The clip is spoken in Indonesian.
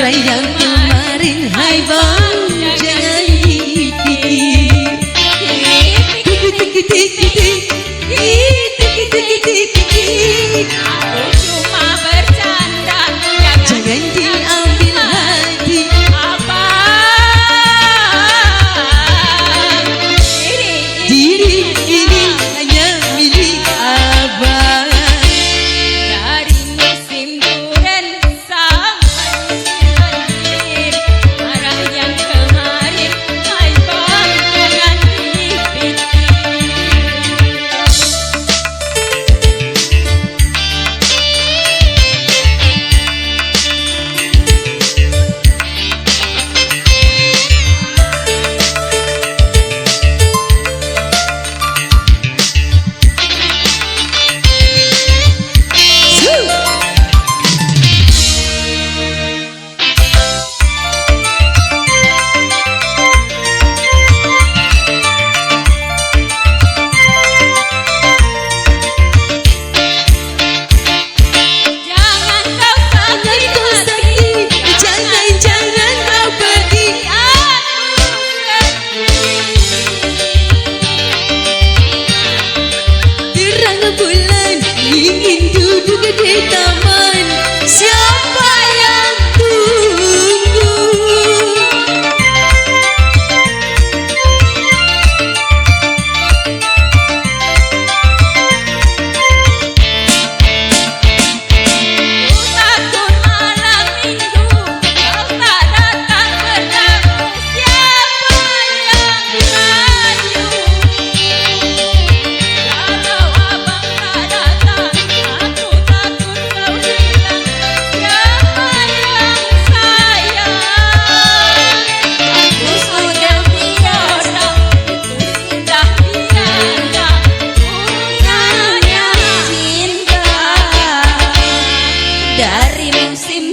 Yang kemarin hai bang jangan dipikir aku cuma bercanda jangan diambil hati abang diri ini hanya milik abang dari musim duren sampai marah yang kemarin hai bang jangan dipikir di taman siapa yang tunggu takut malam minggu kau tak datang berlaku siapa yang maju kalau abang tak datang aku takut kau hilang siapa yang sayang aku sudah tiada itu sudah tiada gunanya cinta dari musim